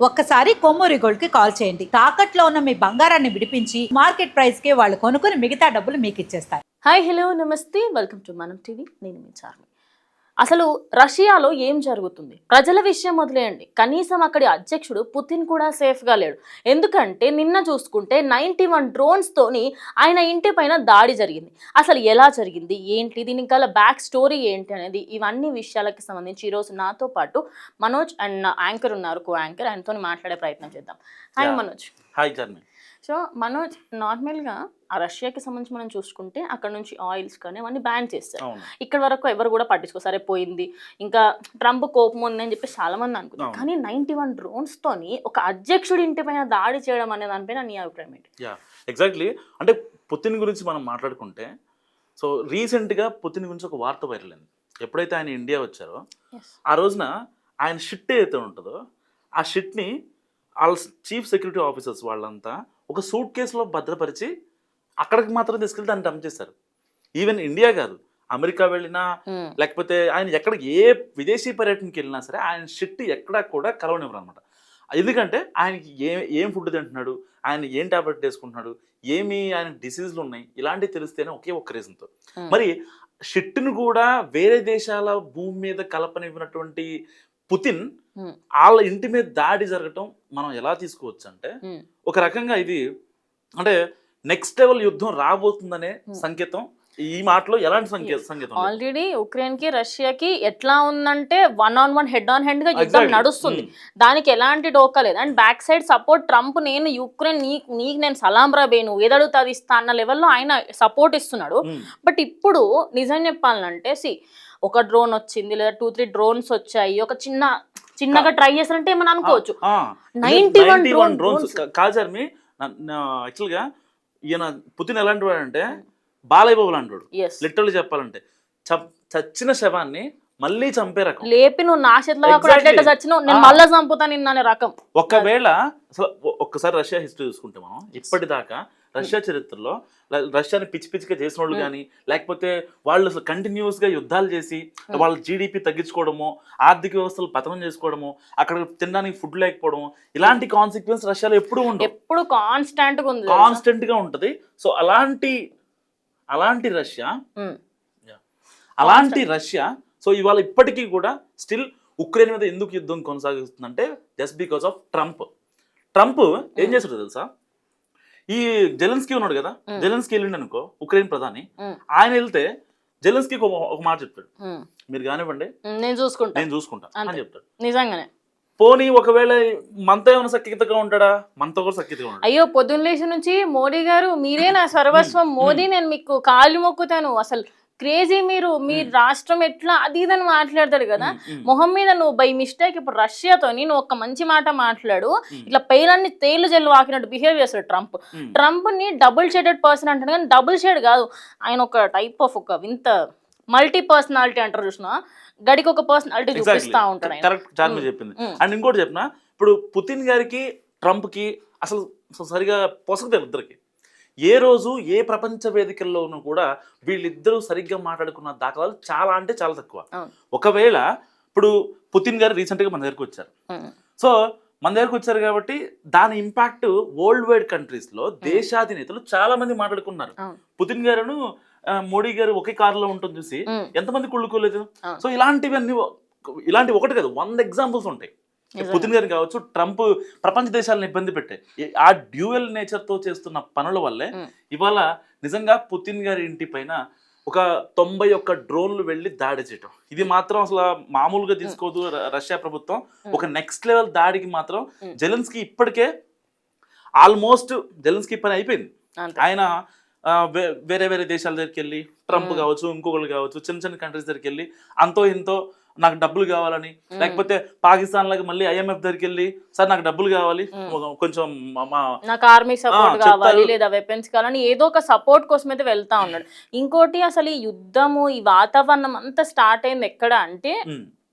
ఒక్కసారి కొమ్మూరి గోల్డ్ కి కాల్ చేయండి. తాకట్లో ఉన్న మీ బంగారాన్ని విడిపించి మార్కెట్ ప్రైస్ కి వాళ్ళు కొనుక్కుని మిగతా డబ్బులు మీకు ఇచ్చేస్తారు. హాయ్ హలో నమస్తే, వెల్కమ్ టు మనం టీవీ. నేను మీ చార్మి. అసలు రష్యాలో ఏం జరుగుతుంది? ప్రజల విషయం వదిలేయండి, కనీసం అక్కడి అధ్యక్షుడు పుతిన్ కూడా సేఫ్గా లేడు. ఎందుకంటే నిన్న చూసుకుంటే 91 డ్రోన్స్ తోని ఆయన ఇంటి పైన దాడి జరిగింది. అసలు ఎలా జరిగింది, ఏంటి, దీనికి గల బ్యాక్ స్టోరీ ఏంటి అనేది, ఇవన్నీ విషయాలకి సంబంధించి ఈరోజు నాతో పాటు మనోజ్ అండ్ యాంకర్ ఉన్నారు, కో యాంకర్, ఆయనతో మాట్లాడే ప్రయత్నం చేద్దాం. Hi Manoj. Hi Charmi. So Manoj, నార్మల్గా ఆ రష్యాకి సంబంధించి మనం చూసుకుంటే అక్కడ నుంచి ఆయిల్స్ కానీ అవన్నీ బ్యాన్ చేస్తారు. ఇక్కడ వరకు ఎవరు కూడా పట్టించుకో, సరే పోయింది, ఇంకా ట్రంప్ కోపం ఉంది అని చెప్పి చాలా మంది అనుకున్నారు. కానీ 91 డ్రోన్స్ తోని ఒక అధ్యక్షుడి ఇంటి పైన దాడి చేయడం అనే దానిపైన నీ అభిప్రాయం ఏంటి? ఎగ్జాక్ట్లీ, అంటే పుతిన్ గురించి మనం మాట్లాడుకుంటే, సో రీసెంట్గా పుతిన్ గురించి ఒక వార్త వైరల్ అయింది. ఎప్పుడైతే ఆయన ఇండియా వచ్చారో ఆ రోజున ఆయన షిట్ ఏదైతే ఉంటుందో ఆ షిట్ని వాళ్ళ చీఫ్ సెక్యూరిటీ ఆఫీసర్స్ వాళ్ళంతా ఒక సూట్ కేసులో భద్రపరిచి అక్కడికి మాత్రం తీసుకెళ్తే దాన్ని డంప్ చేశారు. ఈవెన్ ఇండియా కాదు, అమెరికా వెళ్ళినా లేకపోతే ఆయన ఎక్కడ ఏ విదేశీ పర్యటనకి వెళ్ళినా సరే ఆయన షిట్ ఎక్కడా కూడా కలవనివ్వరు అనమాట. ఎందుకంటే ఆయనకి ఏం ఫుడ్ తింటున్నాడు, ఆయన ఏం టాబ్లెట్ వేసుకుంటున్నాడు, ఏమి ఆయన డిసీజులు ఉన్నాయి, ఇలాంటివి తెలిస్తేనే ఒకే ఒక్క రీజన్తో. మరి షిట్ను కూడా వేరే దేశాల భూమి మీద కలపనివ్వనటువంటి పుతిన్ వాళ్ళ ఇంటి మీద దాడి జరగటం మనం ఎలా తీసుకోవచ్చు అంటే, ఒక రకంగా ఇది అంటే నెక్స్ట్ లెవెల్ యుద్ధం రాబోతుందనే సంకేతం. ఈ మాటలో ఎలాంటి సంకేతం? ఆల్రెడీ ఉక్రెయిన్ కి రష్యాకి ఎట్లా ఉందంటే 1-on-1 హెడ్ ఆన్ హెడ్ గా యుద్ధం నడుస్తుంది. దానికి ఎలాంటి డోకా లేదు. And back side support Trump, నేను యుక్రెయిన్ నీకు నేను సలాం రాబే, నువ్వు ఏదడుగుతా అది ఇస్తా అన్న లెవెల్లో ఆయన సపోర్ట్ ఇస్తున్నాడు. బట్ ఇప్పుడు నిజం చెప్పాలంటే ఒక డ్రోన్ వచ్చింది, లేదా 2-3 డ్రోన్స్ వచ్చాయి, ఒక చిన్నగా ట్రై చేస్తారంటే ఏమని అనుకోవచ్చు. 91 డ్రోన్స్ కాజర్మి. యాక్చువల్గా ఈయన పుతిన్ ఎలాంటి వాడు అంటే బాలయ్య బాబు లాంటి వాడు. లిటరల్లీ చెప్పాలంటే చచ్చిన శవాన్ని మళ్ళీ చంపే రకం. లేపి నువ్వు నా చేతిలో చచ్చినావు, నేను మళ్ళీ చంపుతా నిన్న రకం. ఒకవేళ అసలు ఒక్కసారి రష్యా హిస్టరీ చూసుకుంటే మనం ఇప్పటిదాకా రష్యా చరిత్రలో రష్యాని పిచ్చి పిచ్చిగా చేసిన వాళ్ళు కానీ, లేకపోతే వాళ్ళు అసలు కంటిన్యూస్గా యుద్ధాలు చేసి వాళ్ళ జీడిపి తగ్గించుకోవడము, ఆర్థిక వ్యవస్థలు పతనం చేసుకోవడము, అక్కడ తినడానికి ఫుడ్ లేకపోవడము, ఇలాంటి కాన్సిక్వెన్స్ రష్యాలో ఎప్పుడు ఉండవు, ఎప్పుడు కాన్స్టెంట్గా ఉంటుంది. సో అలాంటి రష్యా సో ఇవాళ ఇప్పటికీ కూడా స్టిల్ ఉక్రెయిన్ మీద ఎందుకు యుద్ధం కొనసాగిస్తుందంటే జస్ట్ బికాస్ ఆఫ్ ట్రంప్ ఏం చేస్తాడు తెలుసా? ఈ జెలెన్స్కీ ఉన్నాడు కదా, జెలెన్స్కీ వెళ్ళిండు అనుకో, ఉక్రెయిన్ ప్రధాని, ఆయన వెళ్తే జెలెన్స్కీ ఒక మాట చెప్తాడు, మీరు కానివ్వండి నేను చూసుకుంటా అని చెప్తాడు. నిజంగానే. పోనీ ఒకవేళ మనతో ఏమైనా సఖ్యతగా ఉంటాడా? మనతో కూడా సఖ్యతగా ఉంటాడు. అయ్యో, పొద్దున్న లేచి నుంచి మోడీ గారు మీరే నా సర్వస్వం, మోదీ నేను మీకు కాళ్ళు మొక్కుతాను, అసలు క్రేజీ, మీ రాష్ట్రం ఎట్లా అది ఇదని మాట్లాడతాడు కదా. మొహం మీద నువ్వు బై మిస్టేక్ ఇప్పుడు రష్యాతో నువ్వు ఒక మంచి మాట మాట్లాడు, ఇట్లా పేర్లన్నీ తేళ్లు జల్లు వాకినట్టు బిహేవ్ చేస్తాడు ట్రంప్ ని డబుల్ షేడెడ్ పర్సన్ అంటాడు. కానీ డబుల్ షేడ్ కాదు, ఆయన ఒక టైప్ ఆఫ్ ఒక వింత మల్టీ పర్సనాలిటీ అంటారు చూసిన, గడికి ఒక పర్సనాలిటీ చూపిస్తా ఉంటాడు. కరెక్ట్, చార్మి చెప్పింది. అండ్ ఇంకోటి చెప్పిన, ఇప్పుడు పుతిన్ గారికి ట్రంప్ కి అసలు సరిగా పొసగదు ఇద్దరికి. ఏ రోజు ఏ ప్రపంచ వేదికల్లోనూ కూడా వీళ్ళిద్దరూ సరిగ్గా మాట్లాడుకున్న దాఖలాలు చాలా అంటే చాలా తక్కువ. ఒకవేళ ఇప్పుడు పుతిన్ గారు రీసెంట్గా మన దగ్గరకు వచ్చారు, సో మన దగ్గరకు వచ్చారు కాబట్టి దాని ఇంపాక్ట్ వరల్డ్ వైడ్ కంట్రీస్లో దేశాధినేతలు చాలా మంది మాట్లాడుకున్నారు. పుతిన్ గారును మోడీ గారు ఒకే కారులో ఉంటుంది చూసి ఎంతమంది కుళ్ళుకోలేదు. సో ఇలాంటి ఒకటి కాదు, 100 ఎగ్జాంపుల్స్ ఉంటాయి. పుతిన్ గారిని కావచ్చు, ట్రంప్ ప్రపంచ దేశాలను ఇబ్బంది పెట్టే ఆ డ్యూయల్ నేచర్తో చేస్తున్న పనుల వల్లే ఇవాళ నిజంగా పుతిన్ గారి ఇంటి పైన ఒక 91 డ్రోన్లు వెళ్ళి దాడి చేయటం, ఇది మాత్రం అసలు మామూలుగా తీసుకోదు రష్యా ప్రభుత్వం. ఒక నెక్స్ట్ లెవెల్ దాడికి మాత్రం జెలెన్స్కీ ఇప్పటికే ఆల్మోస్ట్ జెలెన్స్కీ పని అయిపోయింది. ఆయన వేరే దేశాల దగ్గరికి వెళ్ళి, ట్రంప్ కావచ్చు, ఇంకొకరు కావచ్చు, చిన్న కంట్రీస్ దగ్గరికి వెళ్ళి అంతో ఇంతో నాకు డబ్బులు కావాలని, లేకపోతే పాకిస్తాన్ లాగా మళ్ళీ IMF దగ్గరికి వెళ్ళి సార్ నాకు డబ్బులు కావాలి, కొంచెం నాకు ఆర్మీ సపోర్ట్ కావాలి లేదా వెపన్స్ కావాలని ఏదో ఒక సపోర్ట్ కోసం అయితే వెళ్తా ఉన్నాడు. ఇంకోటి, అసలు ఈ యుద్ధము, ఈ వాతావరణం అంతా స్టార్ట్ అయింది ఎక్కడ అంటే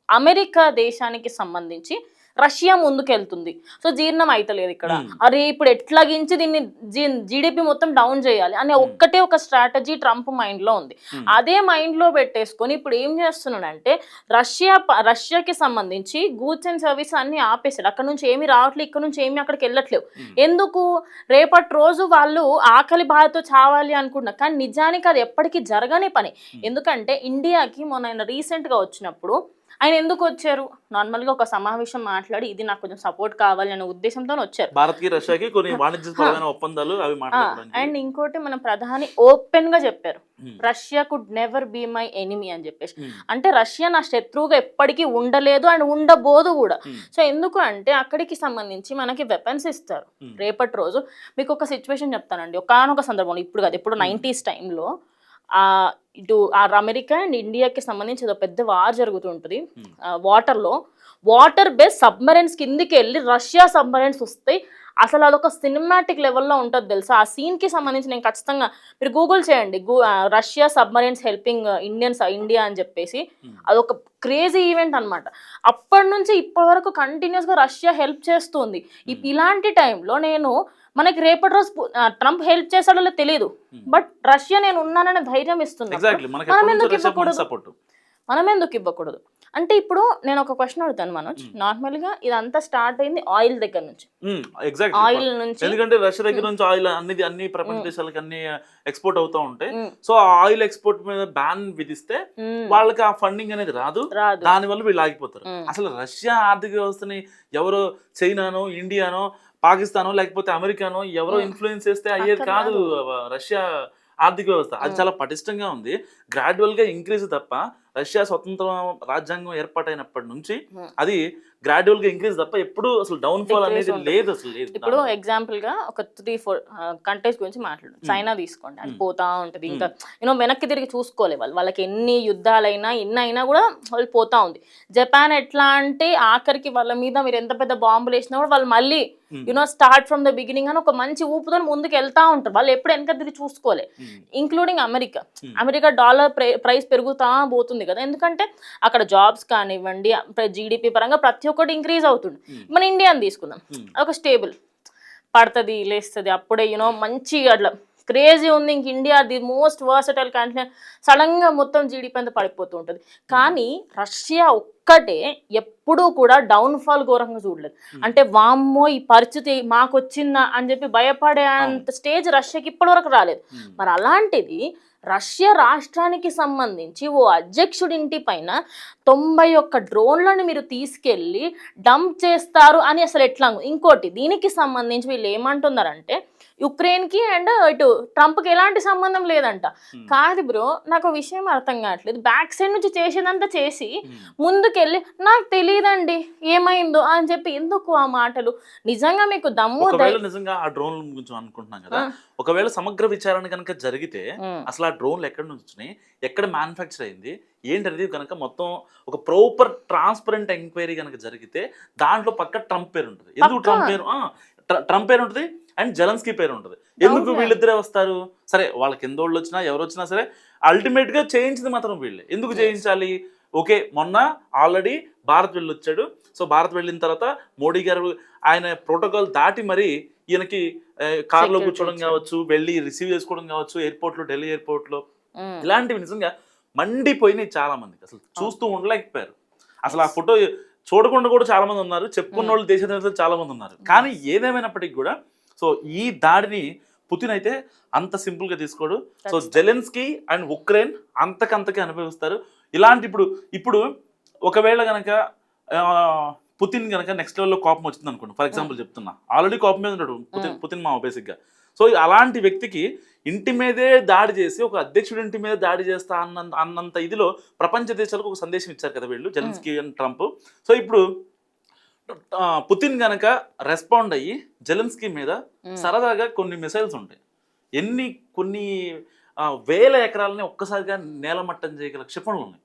అమెరికా దేశానికి సంబంధించి రష్యా ముందుకెళ్తుంది, సో జీర్ణం అయితలేదు ఇక్కడ. అరే ఇప్పుడు ఎట్లాగించి దీన్ని జీడిపి మొత్తం డౌన్ చేయాలి అనే ఒక్కటే ఒక స్ట్రాటజీ ట్రంప్ మైండ్ లో ఉంది. అదే మైండ్ లో పెట్టేసుకొని ఇప్పుడు ఏం చేస్తున్నాడంటే రష్యాకి సంబంధించి గూడ్స్ అండ్ సర్వీస్ అన్ని ఆపేసాడు. అక్కడ నుంచి ఏమి రావట్లేదు, ఇక్కడ నుంచి ఏమి అక్కడికి వెళ్ళట్లేవు. ఎందుకు? రేపటి రోజు వాళ్ళు ఆకలి బాధతో చావాలి అనుకుంటున్నారు, కానీ నిజానికి అది ఎప్పటికీ జరగని పని. ఎందుకంటే ఇండియాకి మొన్న రీసెంట్ గా వచ్చినప్పుడు ఆయన ఎందుకు వచ్చారు? నార్మల్ గా ఒక సమావేశం మాట్లాడి ఇది నాకు కొంచెం సపోర్ట్ కావాలి అనే ఉద్దేశంతో వచ్చారు. భారత్కి రష్యాకి కొన్ని వాణిజ్యపరమైన ఒప్పందాలు అవి మాట్లాడుకోవడానికి. అండ్ ఇంకోటి మన ప్రధాని ఓపెన్ గా చెప్పారు, Russia could never be my enemy అని చెప్పేసి. అంటే రష్యా నా శత్రువుగా ఎప్పటికీ ఉండలేదు అండ్ ఉండబోదు కూడా. సో ఎందుకు అంటే అక్కడికి సంబంధించి మనకి వెపన్స్ ఇస్తారు. రేపటి రోజు మీకు ఒక సిచ్యువేషన్ చెప్తానండి. ఒకనొక సందర్భంలో, ఇప్పుడు కాదు, ఎప్పుడు 90s టైంలో ఇటు అమెరికా అండ్ ఇండియాకి సంబంధించి ఏదో పెద్ద వార్ జరుగుతుంటుంది వాటర్లో. వాటర్ బేస్ సబ్మరైన్స్ కిందికి వెళ్ళి రష్యా సబ్మరైన్స్ వస్తాయి. అసలు అదొక సినిమాటిక్ లెవెల్లో ఉంటుంది తెలుసా. ఆ సీన్కి సంబంధించి నేను ఖచ్చితంగా మీరు గూగుల్ చేయండి, రష్యా సబ్మరైన్స్ హెల్పింగ్ ఇండియా అని చెప్పేసి. అదొక క్రేజీ ఈవెంట్ అనమాట. అప్పటి నుంచి ఇప్పటి వరకు కంటిన్యూస్గా రష్యా హెల్ప్ చేస్తుంది. ఇలాంటి టైంలో మనకి రేపటి రోజు ట్రంప్ హెల్ప్ చేస్తాడో తెలియదు, బట్ రష్యా నేను ఉన్నాననే ధైర్యం ఇస్తుంది. మనం ఎందుకు ఇవ్వకూడదు? అంటే ఇప్పుడు నేను ఒక క్వశ్చన్ అడుగుతాను మనోజ్. నార్మల్ గా ఇదంతా స్టార్ట్ అయింది ఆయిల్ దగ్గర నుంచి. ఆయిల్ నుంచి, ఎందుకంటే రష్యా దగ్గర నుంచి ఆయిల్ అన్ని ప్రపంచ దేశాలకు అన్ని ఎక్స్పోర్ట్ అవుతూ ఉంటాయి. సో ఆ ఆయిల్ ఎక్స్పోర్ట్ మీద బ్యాన్ విధిస్తే వాళ్ళకి ఆ ఫండింగ్ అనేది రాదు, దాని వల్ల వీళ్ళు ఆగిపోతారు. అసలు రష్యా ఆర్థిక వ్యవస్థని ఎవరో చైనానో ఇండియానో పాకిస్తానో లేకపోతే అమెరికానో ఎవరో ఇన్ఫ్లుయెన్స్ చేస్తే అయ్యేది కాదు రష్యా ఆర్థిక వ్యవస్థ. అది చాలా పటిష్టంగా ఉంది, గ్రాడ్యువల్ గా ఇంక్రీజ్ తప్ప. రష్యా స్వతంత్ర రాజ్యాంగం ఏర్పాటైనప్పటి నుంచి అది గ్రాడ్యువల్ గా ఇంక్రీజ్ తప్ప ఎప్పుడు అసలు డౌన్ ఫాల్ అనేది లేదు. అసలు లేదు. ఇప్పుడు ఎగ్జాంపుల్ గా ఒక 3-4 కంట్రీస్ గురించి మాట్లాడు. చైనా తీసుకోండి, అది పోతా ఉంటది. ఇంకా వెనక్కి తిరిగి చూసుకోలే వాళ్ళకి ఎన్ని యుద్ధాలైనా ఎన్ని అయినా కూడా వాళ్ళు పోతా ఉంది. జపాన్ ఎట్లా అంటే ఆఖరికి వాళ్ళ మీద మీరు ఎంత పెద్ద బాంబులు వేసినా కూడా వాళ్ళు మళ్ళీ స్టార్ట్ ఫ్రమ్ ద బిగినింగ్ అని ఒక మంచి ఊపుతో ముందుకు వెళ్తా ఉంటారు. వాళ్ళు ఎప్పుడు వెనక తిరిగి చూసుకోలే. ఇంక్లూడింగ్ అమెరికా డాలర్ ప్రైస్ పెరుగుతా పోతుంది కదా, ఎందుకంటే అక్కడ జాబ్స్ కానివ్వండి, జీడిపి పరంగా ప్రతి ఒక్కటి ఇంక్రీజ్ అవుతుంది. మన ఇండియాని తీసుకుందాం, ఒక స్టేబుల్ పడుతుంది లేస్తుంది, అప్పుడే మంచి అట్లా క్రేజీ ఉంది. ఇంక India the most versatile country, sudden గా మొత్తం జీడిపి అంతా పడిపోతూ ఉంటుంది. కానీ రష్యా ఒక్కటే ఎప్పుడూ కూడా డౌన్ ఫాల్ ఘోరంగా చూడలేదు. అంటే వామ్మో ఈ పరిస్థితి మాకు వచ్చిందా అని చెప్పి భయపడే అంత స్టేజ్ రష్యాకి ఇప్పటి వరకు రాలేదు. మరి అలాంటిది రష్యా రాష్ట్రానికి సంబంధించి ఓ అధ్యక్షుడి ఇంటి పైన 91 డ్రోన్లను మీరు తీసుకెళ్ళి డంప్ చేస్తారు అని అసలు ఎట్లా? ఇంకోటి దీనికి సంబంధించి వీళ్ళు ఏమంటున్నారంటే యుక్రెయిన్కి అండ్ ఇటు ట్రంప్కి ఎలాంటి సంబంధం లేదంట. కాదు బ్రో, నాకు విషయం అర్థం కావట్లేదు. బ్యాక్ సైడ్ నుంచి చేసేదంతా చేసి ముందుకెళ్ళి నాకు తెలియదండి ఏమైందో అని చెప్పి ఎందుకు ఆ మాటలు? నిజంగా మీకు దమ్ము నిజంగా ఆ డ్రోన్ గురించి అనుకుంటున్నాం కదా, ఒకవేళ సమగ్ర విచారణ కనుక జరిగితే అసలు ఆ డ్రోన్లు ఎక్కడ నుంచి ఎక్కడ మ్యానుఫ్యాక్చర్ అయింది ఏంటనేది కనుక మొత్తం ఒక ప్రాపర్ ట్రాన్స్పరెంట్ ఎంక్వైరీ కనుక జరిగితే దాంట్లో పక్క ట్రంప్ పేరు ఉంటుంది. ఎందుకు ట్రంప్ పేరు ఉంటుంది అండ్ జెలెన్స్కీ పేరు ఉంటుంది. ఎందుకు వీళ్ళిద్దరే వస్తారు? సరే వాళ్ళకి ఎందోళ్ళు వచ్చినా ఎవరు వచ్చినా సరే అల్టిమేట్ గా చేయించింది మాత్రం వీళ్ళే. ఎందుకు చేయించాలి? ఓకే, మొన్న ఆల్రెడీ భారత్ వెళ్ళొచ్చాడు. సో భారత్ వెళ్ళిన తర్వాత మోడీ గారు ఆయన ప్రోటోకాల్ దాటి మరి ఈయనకి కార్లో కూర్చోవడం కావచ్చు, వెళ్ళి రిసీవ్ చేసుకోవడం కావచ్చు ఎయిర్పోర్ట్లో, ఢిల్లీ ఎయిర్పోర్ట్లో, ఇలాంటివి నిజంగా మండిపోయినాయి చాలా మందికి. అసలు చూస్తూ ఉండలేకపోయారు. అసలు ఆ ఫోటో చూడకుండా కూడా చాలా మంది ఉన్నారు, చెప్పుకున్న వాళ్ళు దేశ నేతలు చాలా మంది ఉన్నారు. కానీ ఏదేమైనప్పటికీ కూడా సో ఈ దాడిని పుతిన్ అయితే అంత సింపుల్ గా తీసుకోడు. సో జెలెన్స్కీ అండ్ ఉక్రెయిన్ అంతకంతకి అనుభవిస్తారు. ఇలాంటి ఇప్పుడు ఒకవేళ గనక పుతిన్ గనక నెక్స్ట్ లెవెల్లో కోపం వచ్చింది అనుకోండి, ఫర్ ఎగ్జాంపుల్ చెప్తున్నా, ఆల్రెడీ కోపం మీద ఉన్నాడు పుతిన్ మామ బేసిక్ గా. సో అలాంటి వ్యక్తికి ఇంటి మీదే దాడి చేసి ఒక అధ్యక్షుడి ఇంటి మీద దాడి చేస్తా అన్నంత ఇదిలో ప్రపంచ దేశాలకు ఒక సందేశం ఇచ్చారు కదా వీళ్ళు, జెలెన్స్కీ అండ్ ట్రంప్. సో ఇప్పుడు పుతిన్ గనక రెస్పాండ్ అయ్యి జెలెన్స్కీ మీద సరదాగా కొన్ని మిసైల్స్ ఉంటాయి, కొన్ని వేల ఎకరాలని ఒక్కసారిగా నేలమట్టం చేయగల క్షిపణులు ఉన్నాయి.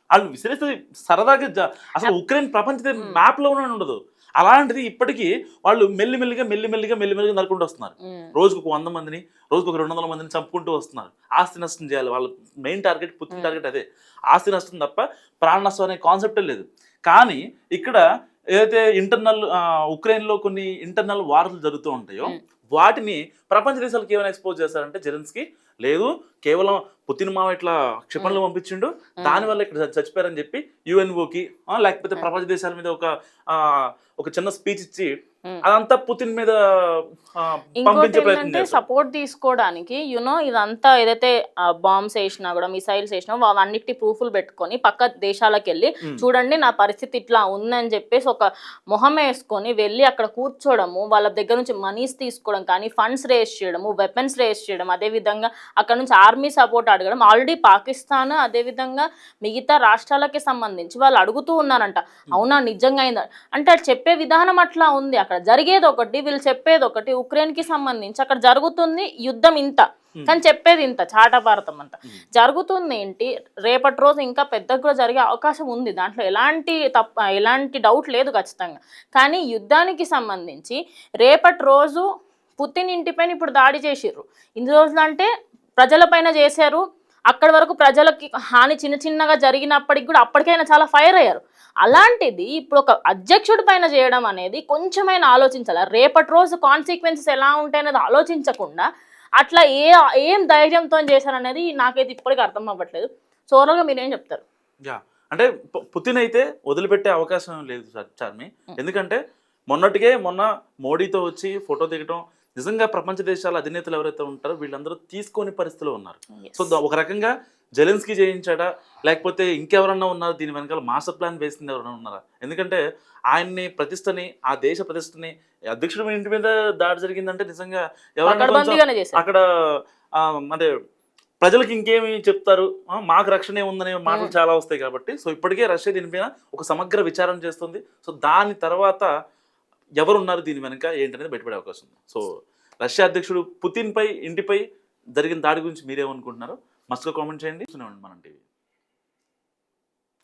వాళ్ళు విసిరేస్తే సరదాగా అసలు ఉక్రెయిన్ ప్రపంచ మ్యాప్ లోనే ఉండదు. అలాంటిది ఇప్పటికీ వాళ్ళు మెల్లిమెల్లిగా నరుకుంటూ వస్తున్నారు. రోజుకు 100 మందిని, రోజుకు 200 మందిని చంపుకుంటూ వస్తున్నారు. ఆస్తి నష్టం చేయాలి, వాళ్ళ మెయిన్ టార్గెట్, పుతిన్ టార్గెట్ అదే, ఆస్తి నష్టం తప్ప ప్రాణ నష్టం అనే కాన్సెప్టే లేదు. కానీ ఇక్కడ ఏదైతే ఇంటర్నల్ ఉక్రెయిన్లో కొన్ని ఇంటర్నల్ వార్లు జరుగుతూ ఉంటాయో వాటిని ప్రపంచ దేశాలకు ఏమైనా ఎక్స్పోజ్ చేస్తారంటే జెలెన్స్కీ లేదు కేవలం పుతిన్ మావ ఇట్లా క్షిపణులు పంపించిండు దానివల్ల ఇక్కడ చచ్చిపోయారని చెప్పి యుఎన్ఓకి లేకపోతే ప్రపంచ దేశాల మీద ఒక చిన్న స్పీచ్ ఇచ్చి అదంతా పుతిన్ మీద పంపించే ప్రయత్నం చేస్తారు. సపోర్ట్ తీసుకోవడానికి ఇదంతా ఏదైతే బాంబ్స్ వేసినా కూడా మిసైల్స్ వేసినా అవన్నిటి ప్రూఫ్లు పెట్టుకొని పక్క దేశాలకు వెళ్ళి చూడండి నా పరిస్థితి ఇట్లా ఉందని చెప్పేసి ఒక మొహం వేసుకొని వెళ్ళి అక్కడ కూర్చోవడము, వాళ్ళ దగ్గర నుంచి మనీస్ తీసుకోవడం కానీ ఫండ్స్ రేస్ చేయడము, వెపన్స్ రేస్ చేయడం, అదేవిధంగా అక్కడ నుంచి ఆర్మీ సపోర్ట్ అడగడం. ఆల్రెడీ పాకిస్తాన్ అదేవిధంగా మిగతా రాష్ట్రాలకి సంబంధించి వాళ్ళు అడుగుతూ ఉన్నారంట అవునా నిజంగా అయిందా అంటే అది చెప్పే విధానం అట్లా ఉంది. అక్కడ జరిగేది ఒకటి వీళ్ళు చెప్పేది ఒకటి. ఉక్రెయిన్ కి సంబంధించి అక్కడ జరుగుతుంది యుద్ధం ఇంత కానీ చెప్పేది ఇంత చాట భారతం అంతా జరుగుతుంది ఏంటి. రేపటి రోజు ఇంకా పెద్దగా కూడా జరిగే అవకాశం ఉంది, దాంట్లో ఎలాంటి డౌట్ లేదు ఖచ్చితంగా. కానీ యుద్ధానికి సంబంధించి రేపటి రోజు పుతిన్ ఇంటిపైన ఇప్పుడు దాడి చేసిర్రు. ఇన్ని రోజులు అంటే ప్రజలపైన చేశారు, అక్కడి వరకు ప్రజలకి హాని చిన్న చిన్నగా జరిగినప్పటికి కూడా అప్పటికైనా చాలా ఫైర్ అయ్యారు. అలాంటిది ఇప్పుడు ఒక అధ్యక్షుడి పైన చేయడం అనేది కొంచెమైనా ఆలోచించాలి. రేపటి రోజు కాన్సిక్వెన్సెస్ ఎలా ఉంటాయనేది ఆలోచించకుండా అట్లా ఏం ధైర్యంతో చేశారనేది నాకైతే ఇప్పటికీ అర్థం అవ్వట్లేదు. సోరల్గా మీరేం చెప్తారు? అంటే పుతిన్ అయితే వదిలిపెట్టే అవకాశం లేదు చార్మి. ఎందుకంటే మొన్న మోడీతో వచ్చి ఫోటో దిగటం నిజంగా ప్రపంచ దేశాల అధినేతలు ఎవరైతే ఉంటారో వీళ్ళందరూ తీసుకొని పరిస్థితిలో ఉన్నారు. సో ఒక రకంగా జెలెన్స్కీ చేయించాడా లేకపోతే ఇంకెవరన్నా ఉన్నారు దీని వెనకాల మాస్టర్ ప్లాన్ వేసింది ఎవరైనా ఉన్నారా? ఎందుకంటే ఆయన్ని ప్రతిష్టని ఆ దేశ ప్రతిష్టని అధ్యక్షుడి ఇంటి మీద దాడి జరిగిందంటే నిజంగా ఎవరైనా అక్కడ అంటే ప్రజలకు ఇంకేమి చెప్తారు, మాకు రక్షణ ఉందనే మాటలు చాలా వస్తాయి కాబట్టి. సో ఇప్పటికే రష్యా దీనిపైన ఒక సమగ్ర విచారణ చేస్తుంది. సో దాని తర్వాత ఎవరున్నారు దీని వెనుక ఏంటనేది బయటపడే అవకాశం ఉంది. సో రష్యా అధ్యక్షుడు పుతిన్ పై ఇంటిపై జరిగిన దాడి గురించి మీరేమనుకుంటున్నారో మస్తుగా కామెంట్ చేయండి. మనం టీవీ.